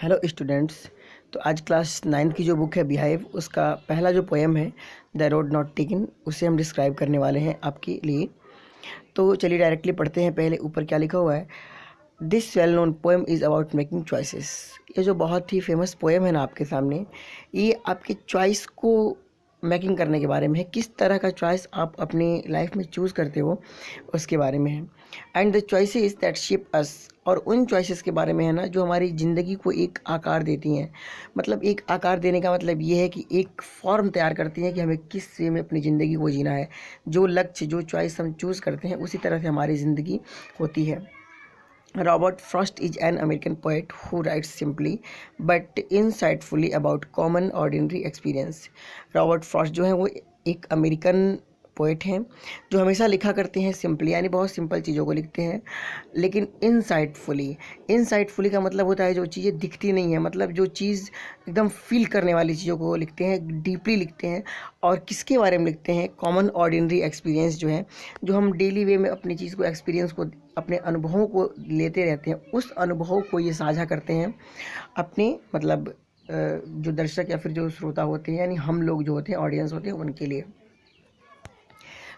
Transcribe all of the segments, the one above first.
Hello students. तो आज class 9 की जो बुक है बिहाइव, उसका पहला जो पोएम है द रोड नॉट टेकन, उसे हम डिस्क्राइब करने वाले हैं आपके लिए। तो चलिए डायरेक्टली पढ़ते हैं। पहले ऊपर क्या लिखा हुआ है, this well known poem is about making choices. ये जो बहुत ही फेमस पोएम है ना आपके सामने, ये आपके चॉइस को मेकिंग करने के बारे में है। किस तरह का चॉइस आप अपनी लाइफ में चूज़ करते हो उसके बारे में है। And the choices that shape us, और उन चॉइसेस के बारे में है ना जो हमारी ज़िंदगी को एक आकार देती हैं। मतलब एक आकार देने का मतलब ये है कि एक फॉर्म तैयार करती हैं कि हमें किस वे में अपनी ज़िंदगी को जीना है। जो लक्ष्य, जो चॉइस हम चूज़ करते हैं, उसी तरह से हमारी ज़िंदगी होती है। Robert Frost is an American poet who rights simply but insightfully about common ordinary experience. Robert Frost जो है वो एक अमेरिकन पोएट हैं जो हमेशा लिखा करते हैं सिंपली, यानी बहुत सिंपल चीज़ों को लिखते हैं, लेकिन इनसाइटफुली का मतलब होता है जो चीज़ें दिखती नहीं है, मतलब जो चीज़ एकदम फील करने वाली चीज़ों को लिखते हैं, डीपली लिखते हैं। और किसके बारे में लिखते हैं? कॉमन ऑर्डिनरी एक्सपीरियंस जो है, जो हम डेली वे में अपनी चीज़ को, एक्सपीरियंस को, अपने अनुभवों को लेते रहते हैं, उस अनुभव को ये साझा करते हैं अपने मतलब जो दर्शक या फिर जो श्रोता होते हैं, यानी हम लोग जो होते हैं, ऑडियंस होते हैं, उनके लिए।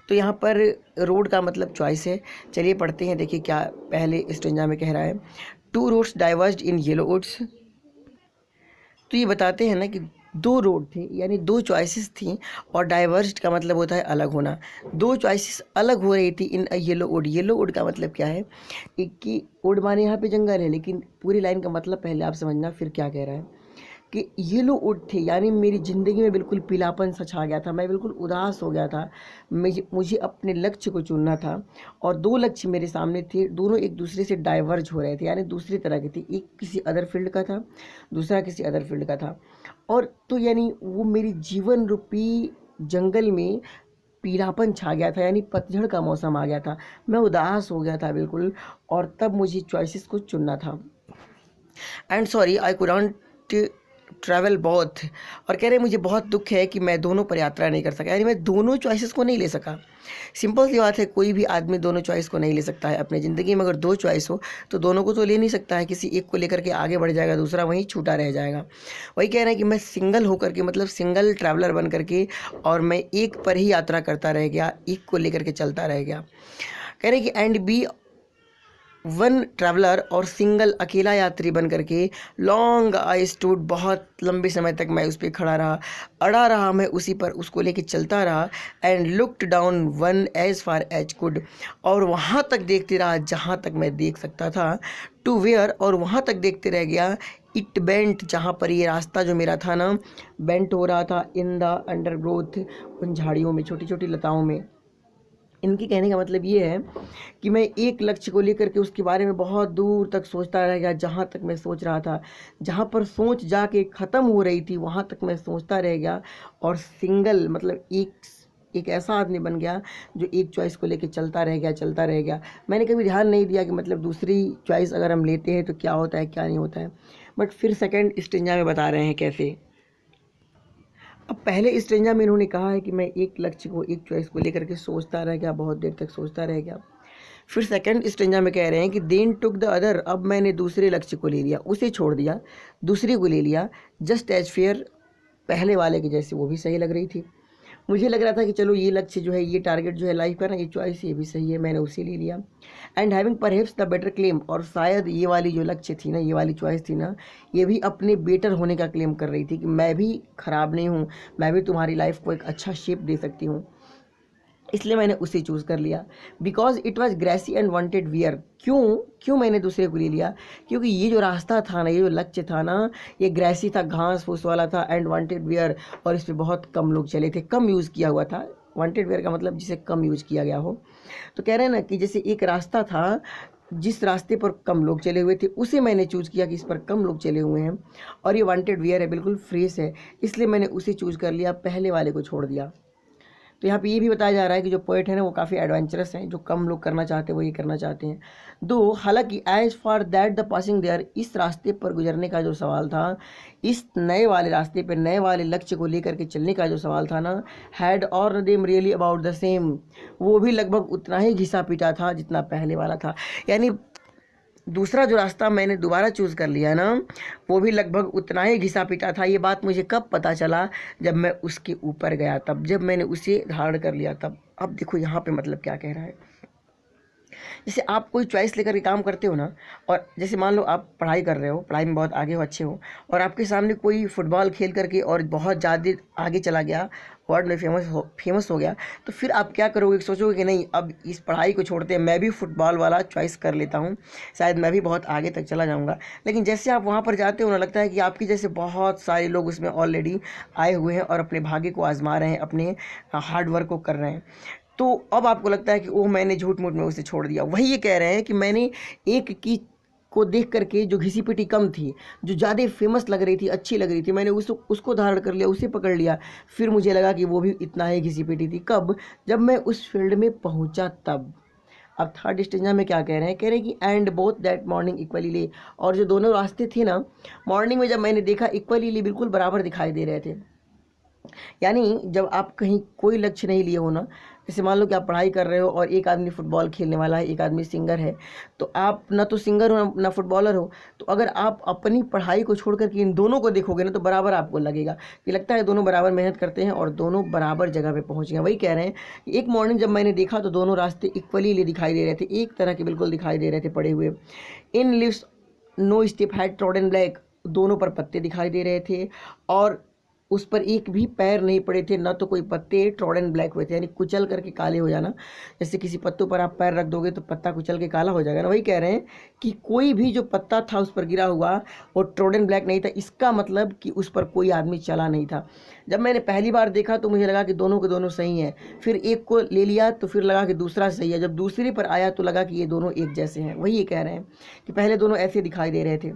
तो यहाँ पर रोड का मतलब चॉइस है। चलिए पढ़ते हैं, देखिए क्या पहले स्टेंजा में कह रहा है। Two roads diverged in yellow woods. तो ये बताते हैं ना कि दो रोड थे, यानी दो चॉइसेस थी, और डाइवर्स्ड का मतलब होता है अलग होना। दो चॉइसेस अलग हो रही थी इन अ येलो वुड। येलो वुड का मतलब क्या है? एक की वुड माने यहाँ पे जंगल है, लेकिन पूरी लाइन का मतलब पहले आप समझना फिर क्या कह रहा है कि येलो वुड थे, यानी मेरी ज़िंदगी में बिल्कुल पीलापन सा छा गया था, मैं बिल्कुल उदास हो गया था। मुझे अपने लक्ष्य को चुनना था, और दो लक्ष्य मेरे सामने थे, दोनों एक दूसरे से डाइवर्ज हो रहे थे, यानी दूसरी तरह के थे। एक किसी अदर फील्ड का था, दूसरा किसी अदर फील्ड का था। और तो यानी वो मेरी जीवन रूपी जंगल में पीलापन छा गया था, यानी पतझड़ का मौसम आ गया था, मैं उदास हो गया था बिल्कुल, और तब मुझे चॉइसेस को चुनना था। And sorry I couldn't travel both. और कह रहे मुझे बहुत दुख है कि मैं दोनों पर यात्रा नहीं कर सका, यानी मैं दोनों चॉइसेस को नहीं ले सका। सिंपल सी बात है, कोई भी आदमी दोनों चॉइस को नहीं ले सकता है अपनी ज़िंदगी में। अगर दो चॉइस हो तो दोनों को तो ले नहीं सकता है, किसी एक को लेकर के आगे बढ़ जाएगा, दूसरा वहीं छूटा रह जाएगा। वही कह रहे हैं कि मैं सिंगल होकर के, मतलब सिंगल ट्रैवलर बन करके, और मैं एक पर ही यात्रा करता रह गया, एक को लेकर के चलता रह गया। कह रहे कि एंड बी वन ट्रैवलर, और सिंगल अकेला यात्री बन करके, लॉन्ग आई स्टूड, बहुत लंबे समय तक मैं उस पर खड़ा रहा, अड़ा रहा मैं उसी पर, उसको लेके चलता रहा। And looked down one as far as could, और वहाँ तक देखते रहा जहाँ तक मैं देख सकता था। टू वेयर, और वहाँ तक देखते रह गया। इट बेंट, जहाँ पर ये रास्ता जो मेरा था ना बेंट हो रहा था। इन द अंडर ग्रोथ, उन झाड़ियों में, छोटी छोटी लताओं में। इनके कहने का मतलब ये है कि मैं एक लक्ष्य को लेकर के उसके बारे में बहुत दूर तक सोचता रह गया, जहाँ तक मैं सोच रहा था, जहाँ पर सोच जाके ख़त्म हो रही थी वहाँ तक मैं सोचता रह गया। और सिंगल मतलब एक ऐसा आदमी बन गया जो एक चॉइस को लेकर चलता रह गया, चलता रह गया। मैंने कभी ध्यान नहीं दिया कि मतलब दूसरी चॉइस अगर हम लेते हैं तो क्या होता है, क्या नहीं होता है। बट फिर सेकेंड स्टेंजा में बता रहे हैं कैसे। अब पहले स्टेंजा में इन्होंने कहा है कि मैं एक लक्ष्य को, एक चॉइस को लेकर के सोचता रह गया, बहुत देर तक सोचता रह गया। फिर सेकंड स्टेंजा में कह रहे हैं कि देन टुक द अदर, अब मैंने दूसरे लक्ष्य को ले लिया, उसे छोड़ दिया, दूसरी को ले लिया। जस्ट एज फेयर, पहले वाले के जैसे वो भी सही लग रही थी। मुझे लग रहा था कि चलो ये लक्ष्य जो है, ये टारगेट जो है लाइफ का ना, ये चॉइस ये भी सही है, मैंने उसे ले लिया। And having perhaps the better claim, और शायद ये वाली जो लक्ष्य थी ना, ये वाली चॉइस थी ना, ये भी अपने बेटर होने का क्लेम कर रही थी कि मैं भी ख़राब नहीं हूँ, मैं भी तुम्हारी लाइफ को एक अच्छा शेप दे सकती हूँ, इसलिए मैंने उसे चूज़ कर लिया। Because it was grassy and wanted wear. क्यों मैंने दूसरे को ले लिया? क्योंकि ये जो रास्ता था ना, ये जो लक्ष्य था ना, ये ग्रेसी था, घास फूस वाला था, एंड वांटेड वियर, और इस पर बहुत कम लोग चले थे, कम यूज़ किया हुआ था। वांटेड वियर का मतलब जिसे कम यूज़ किया गया हो। तो कह रहे हैं ना कि जैसे एक रास्ता था, जिस रास्ते पर कम लोग चले हुए थे, उसे मैंने चूज़ किया कि इस पर कम लोग चले हुए हैं, और ये वांटेड वियर है, बिल्कुल फ्रेश है, इसलिए मैंने उसे चूज़ कर लिया, पहले वाले को छोड़ दिया। तो यहाँ पे ये भी बताया जा रहा है कि जो पोइट है ना वो काफ़ी एडवेंचरस हैं, जो कम लोग करना चाहते हैं वो ये करना चाहते हैं। दो हालांकि as for that the passing there, इस रास्ते पर गुजरने का जो सवाल था, इस नए वाले रास्ते पर नए वाले लक्ष्य को लेकर के चलने का जो सवाल था ना, हैड और them really about the same, वो भी लगभग उतना ही घिसा पीटा था जितना पहले वाला था। यानी दूसरा जो रास्ता मैंने दोबारा चूज़ कर लिया ना, वो भी लगभग उतना ही घिसा पिटा था। ये बात मुझे कब पता चला, जब मैं उसके ऊपर गया तब, जब मैंने उसे धारण कर लिया तब। अब देखो यहाँ पे मतलब क्या कह रहा है। जैसे आप कोई चॉइस लेकर के काम करते हो ना, और जैसे मान लो आप पढ़ाई कर रहे हो, पढ़ाई में बहुत आगे हो, अच्छे हो, और आपके सामने कोई फुटबॉल खेल करके और बहुत ज़्यादा आगे चला गया, वर्ल्ड में फेमस हो गया, तो फिर आप क्या करोगे, सोचोगे कि नहीं अब इस पढ़ाई को छोड़ते हैं, मैं भी फुटबॉल वाला चॉइस कर लेता हूँ, शायद मैं भी बहुत आगे तक चला जाऊँगा। लेकिन जैसे आप वहाँ पर जाते हो ना, लगता है कि आपकी जैसे बहुत सारे लोग उसमें ऑलरेडी आए हुए हैं और अपने भाग्य को आजमा रहे हैं, अपने हार्ड वर्क को कर रहे हैं। तो अब आपको लगता है कि ओह मैंने झूठ मूठ में उसे छोड़ दिया। वही ये कह रहे हैं कि मैंने एक की को देख करके जो घिसी पिटी कम थी, जो ज़्यादा फेमस लग रही थी, अच्छी लग रही थी, मैंने उसको धारण कर लिया, उसे पकड़ लिया। फिर मुझे लगा कि वो भी इतना ही घिसी पिटी थी। कब? जब मैं उस फील्ड में पहुंचा तब। अब थर्ड स्टेंजा में क्या कह रहे हैं, कह रहे हैं कि and both that morning equally ले, और जो दोनों रास्ते थे ना, मॉर्निंग में जब मैंने देखा इक्वली ले, बिल्कुल बराबर दिखाई दे रहे थे। यानी जब आप कहीं कोई लक्ष्य नहीं लिए हो ना, जैसे मान लो कि आप पढ़ाई कर रहे हो और एक आदमी फुटबॉल खेलने वाला है, एक आदमी सिंगर है, तो आप ना तो सिंगर हो ना फुटबॉलर हो, तो अगर आप अपनी पढ़ाई को छोड़ करके इन दोनों को देखोगे ना, तो बराबर आपको लगेगा कि लगता है दोनों बराबर मेहनत करते हैं और दोनों बराबर जगह पे पहुंच गए। वही कह रहे हैं कि एक मॉर्निंग जब मैंने देखा तो दोनों रास्ते इक्वली दिखाई दे रहे थे, एक तरह के बिल्कुल दिखाई दे रहे थे पड़े हुए। In leaves no step had trodden black, दोनों पर पत्ते दिखाई दे रहे थे और उस पर एक भी पैर नहीं पड़े थे, ना तो कोई पत्ते ट्रॉडन ब्लैक हुए थे, यानी कुचल करके काले हो जाना। जैसे किसी पत्तों पर आप पैर रख दोगे तो पत्ता कुचल के काला हो जाएगा ना, वही कह रहे हैं कि कोई भी जो पत्ता था उस पर गिरा हुआ वो ट्रॉडन ब्लैक नहीं था। इसका मतलब कि उस पर कोई आदमी चला नहीं था। जब मैंने पहली बार देखा तो मुझे लगा कि दोनों के दोनों सही हैं, फिर एक को ले लिया तो फिर लगा कि दूसरा सही है, जब दूसरे पर आया तो लगा कि ये दोनों एक जैसे हैं। वही ये कह रहे हैं कि पहले दोनों ऐसे दिखाई दे रहे थे।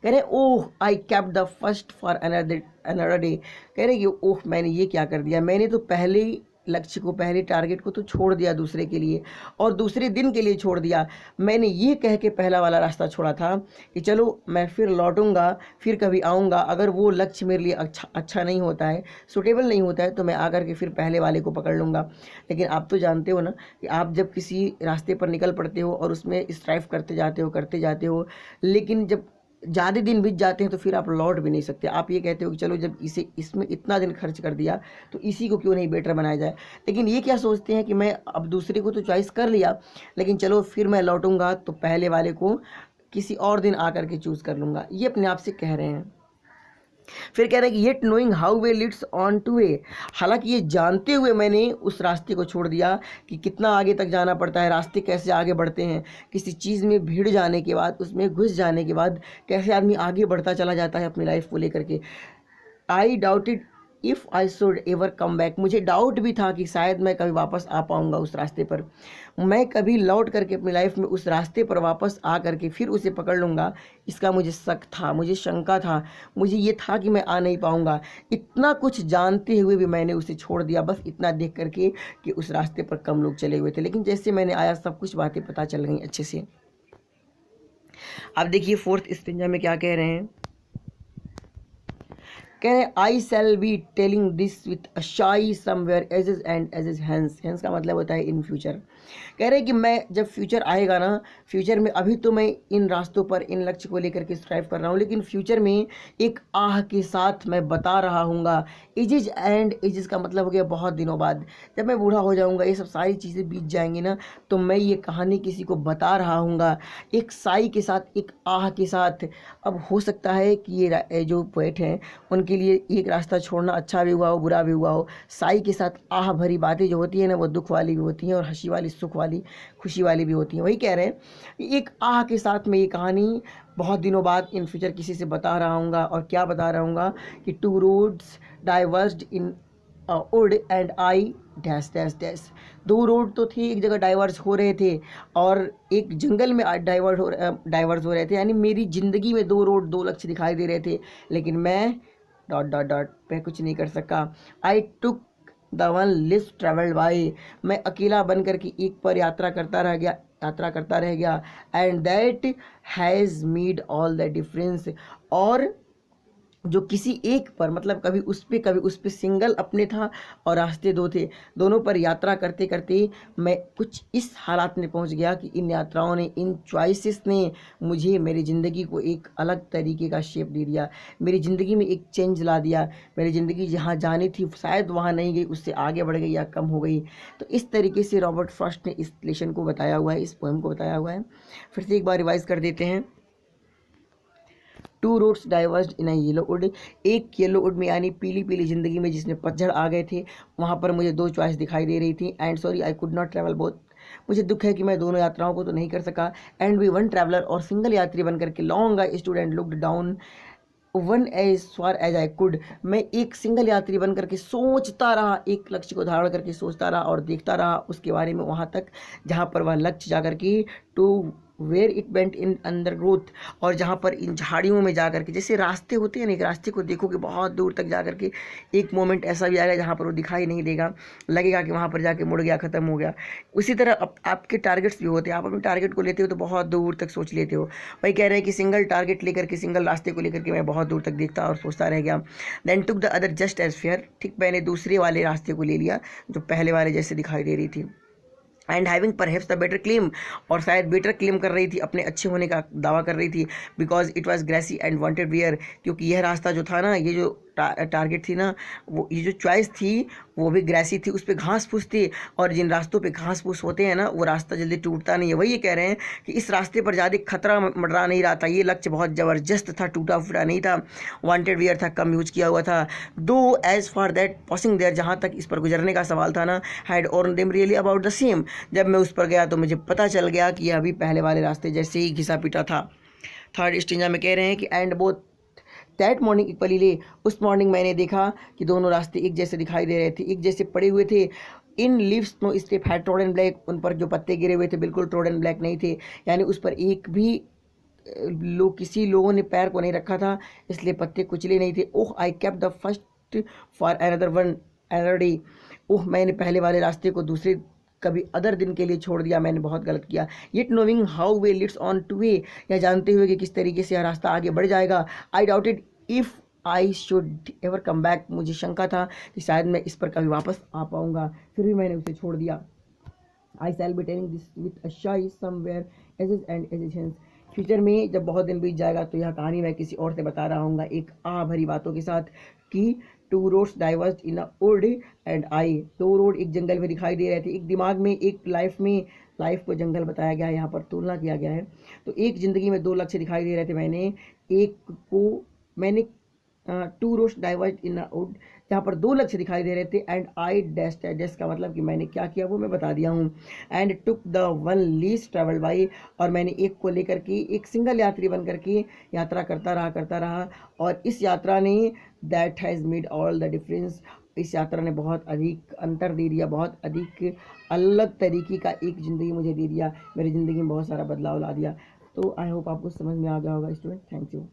कह रहे oh I kept the first for another day, कह रहे कि ओह मैंने ये क्या कर दिया, मैंने तो पहले लक्ष्य को, पहले टारगेट को तो छोड़ दिया दूसरे के लिए, और दूसरे दिन के लिए छोड़ दिया। मैंने ये कह के पहला वाला रास्ता छोड़ा था कि चलो मैं फिर लौटूंगा, फिर कभी आऊँगा, अगर वो लक्ष्य मेरे लिए अच्छा नहीं होता है, सुटेबल नहीं होता है, तो मैं आकर के फिर पहले वाले को पकड़ लूँगा। लेकिन आप तो जानते हो ना कि आप जब किसी रास्ते पर निकल पड़ते हो और उसमें स्ट्राइव करते जाते हो, लेकिन जब ज़्यादा दिन बीत जाते हैं तो फिर आप लौट भी नहीं सकते। आप ये कहते हो कि चलो जब इसमें इतना दिन खर्च कर दिया तो इसी को क्यों नहीं बेटर बनाया जाए। लेकिन ये क्या सोचते हैं कि मैं अब दूसरे को तो चॉइस कर लिया, लेकिन चलो फिर मैं लौटूंगा तो पहले वाले को किसी और दिन आकर के चूज़ कर लूँगा। ये अपने आप से कह रहे हैं। फिर कह रहे हैं कि yet knowing how way Leeds on to वे, हालांकि ये जानते हुए मैंने उस रास्ते को छोड़ दिया कि कितना आगे तक जाना पड़ता है, रास्ते कैसे आगे बढ़ते हैं, किसी चीज़ में भिड़ जाने के बाद, उसमें घुस जाने के बाद कैसे आदमी आगे बढ़ता चला जाता है अपनी लाइफ को लेकर के। आई doubted if I should ever come back, मुझे डाउट भी था कि शायद मैं कभी वापस आ पाऊँगा उस रास्ते पर, मैं कभी लौट करके अपनी लाइफ में उस रास्ते पर वापस आ करके फिर उसे पकड़ लूँगा, इसका मुझे शक था, मुझे शंका था, मुझे ये था कि मैं आ नहीं पाऊँगा। इतना कुछ जानते हुए भी मैंने उसे छोड़ दिया, बस इतना देख करके कि उस रास्ते पर कम लोग चले हुए थे। लेकिन जैसे मैंने आया सब कुछ बातें पता चल गई अच्छे से। अब देखिए फोर्थ स्टेंजा में क्या कह रहे हैं, कह रहे I shall be telling this with a sigh somewhere ages and ages hence, hence का मतलब होता है इन फ्यूचर। कह रहे कि मैं जब फ्यूचर आएगा ना, फ्यूचर में अभी तो मैं इन रास्तों पर, इन लक्ष्य को लेकर के स्ट्राइव कर रहा हूँ, लेकिन फ्यूचर में एक आह के साथ मैं बता रहा हूँगा। एजेज एंड एजेस का मतलब हो गया बहुत दिनों बाद, जब मैं बूढ़ा हो जाऊँगा, ये सब सारी चीज़ें बीत जाएंगी ना, तो मैं ये कहानी किसी को बता रहा हूँगा एक साई के साथ, एक आह के साथ। अब हो सकता है कि ये जो पोएट हैं उनके लिए एक रास्ता छोड़ना अच्छा भी हुआ हो, बुरा भी हुआ हो। साई के साथ आह भरी बातें जो होती है ना, वो दुख वाली भी होती हैं और हंसी वाली, सुख वाली, खुशी वाली भी होती हैं। वही कह रहे हैं कि एक आह के साथ मैं ये कहानी बहुत दिनों बाद इन फ्यूचर किसी से बता रहा हूँगा। और क्या बता रहा हूँगा कि two roads diverged in wood and I dash dash dash, दो रोड तो थे, एक जगह डाइवर्स हो रहे थे और एक जंगल में डाइवर्स हो रहे थे, यानी मेरी ज़िंदगी में दो रोड, दो लक्ष्य दिखाई दे रहे थे, लेकिन मैं डॉट डॉट डॉट पे कुछ नहीं कर सका। I took the one less travelled by, मैं अकेला बन करके एक पर यात्रा करता रह गया and that has made all the difference, और जो किसी एक पर मतलब कभी उस पे सिंगल अपने था और रास्ते दो थे, दोनों पर यात्रा करते करते मैं कुछ इस हालात में पहुंच गया कि इन यात्राओं ने, इन चॉइसेस ने मुझे मेरी ज़िंदगी को एक अलग तरीके का शेप दे दिया, मेरी ज़िंदगी में एक चेंज ला दिया। मेरी ज़िंदगी जहाँ जानी थी शायद वहाँ नहीं गई, उससे आगे बढ़ गई या कम हो गई। तो इस तरीके से रॉबर्ट फ्रॉस्ट ने इस लेसन को बताया हुआ है, इस पोएम को बताया हुआ है। फिर से एक बार रिवाइज कर देते हैं। To roads diverged in a yellow would, एक येलो वुड में यानी पीली पीली जिंदगी में जिसमें पतझड़ आ गए थे, वहाँ पर मुझे दो चॉइस दिखाई दे रही थी। And sorry I could not travel both, मुझे दुख है कि मैं दोनों यात्राओं को तो नहीं कर सका। एंड वी वन ट्रैवलर, और सिंगल यात्री बनकर के long I student looked down one as far as I could, मैं एक सिंगल यात्री बन करके सोचता रहा, एक लक्ष्य को धारण करके सोचता रहा और देखता रहा उसके बारे में वहाँ तक जहाँ पर वह लक्ष्य जा करके to where it went in undergrowth, और जहाँ पर इन झाड़ियों में जा करके, जैसे रास्ते होते हैं ना, एक रास्ते को देखोगे बहुत दूर तक जा करके एक मोमेंट ऐसा भी आएगा जहाँ पर वो दिखाई नहीं देगा, लगेगा कि वहाँ पर जाके मुड़ गया, ख़त्म हो गया। उसी तरह आपके टारगेट्स भी होते हैं, आप अपने टारगेट को लेते हो तो बहुत दूर तक सोच लेते हो। वही कह रहे हैं कि सिंगल टारगेट लेकर के, सिंगल रास्ते को लेकर के मैं बहुत दूर तक देखता और सोचता रह गया। Then took the other just as fair, ठीक मैंने दूसरे वाले रास्ते को ले लिया जो पहले वाले जैसे दिखाई दे रही थी। And having perhaps the better claim, और शायद बेटर क्लेम कर रही थी, अपने अच्छे होने का दावा कर रही थी। Because it was grassy and wanted wear, क्योंकि यह रास्ता जो था ना, ये जो टारगेट थी ना, वो ये जो चॉइस थी वो भी ग्रेसी थी, उस पर घास फूस थी, और जिन रास्तों पे घास फूस होते हैं ना वो रास्ता जल्दी टूटता नहीं है। वही ये कह रहे हैं कि इस रास्ते पर ज़्यादा खतरा मंडरा नहीं रहा था, ये लक्ष्य बहुत ज़बरदस्त था, टूटा फूटा नहीं था, वांटेड वेयर था, कम यूज किया हुआ था। Though as for that passing there, जहाँ तक इस पर गुजरने का सवाल था ना, had worn them really about the same, जब मैं उस पर गया तो मुझे पता चल गया कि यह अभी पहले वाले रास्ते जैसे ही घिसा पिटा था। थर्ड स्टेंजा में कह रहे हैं कि and both that morning equally ले, उस मॉर्निंग मैंने देखा कि दोनों रास्ते एक जैसे दिखाई दे रहे थे, एक जैसे पड़े हुए थे। In leaves no step had trodden black, उन पर जो पत्ते गिरे हुए थे बिल्कुल ट्रोडन ब्लैक नहीं थे, यानी उस पर एक भी किसी लोगों ने पैर को नहीं रखा था, इसलिए पत्ते कुचले नहीं थे। Oh I kept the first for another one another day, oh मैंने पहले वाले रास्ते को दूसरे कभी अदर दिन के लिए छोड़ दिया, मैंने बहुत गलत किया। Yet knowing how we lets on to way, यह जानते हुए कि किस तरीके से यह रास्ता आगे बढ़ जाएगा। आई doubted if I should ever come back, मुझे शंका था कि शायद मैं इस पर कभी वापस आ पाऊँगा, फिर भी मैंने उसे छोड़ दिया। I shall be telling this with a sigh somewhere ages and ages hence, future में जब बहुत दिन बीत जाएगा तो यह कहानी मैं किसी और से बता रहा हूँ एक आ भरी बातों के साथ कि two roads diverged in a wood and I, दो रोड एक जंगल में दिखाई दे रहे थे, एक दिमाग में, एक लाइफ में, लाइफ को जंगल बताया गया है, यहाँ पर तुलना किया गया है। तो एक ज़िंदगी में दो लक्ष्य दिखाई दे रहे थे, मैंने two roads diverge in a wood, जहाँ पर दो लक्ष्य दिखाई दे रहे थे। एंड आई डैश डैश का मतलब कि मैंने क्या किया वो मैं बता दिया हूँ। And took the one least travel by, और मैंने एक को लेकर के एक सिंगल यात्री बन करके यात्रा करता रहा, और इस यात्रा ने that has made all the difference, इस यात्रा ने बहुत अधिक अंतर दे दिया, बहुत अधिक अलग तरीके का एक ज़िंदगी मुझे दे दिया, मेरी ज़िंदगी में बहुत सारा बदलाव ला दिया। तो आई होप आपको समझ में आ गया होगा स्टूडेंट। Thank you.